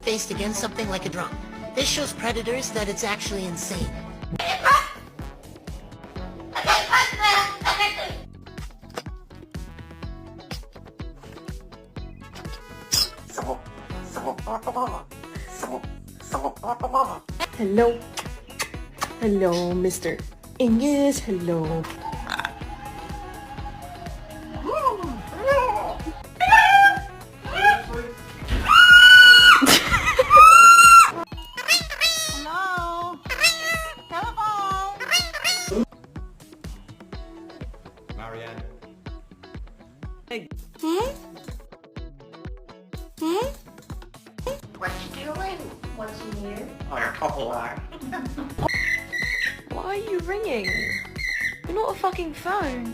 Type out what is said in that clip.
faced against something like a drum. This shows predators that it's actually insane. Hello. Hello, Mr. English. Hello. Hello? Telephone? Marianne. What you doing? What's in here? Oh, a couple eye. Why are you ringing? You're not a fucking phone.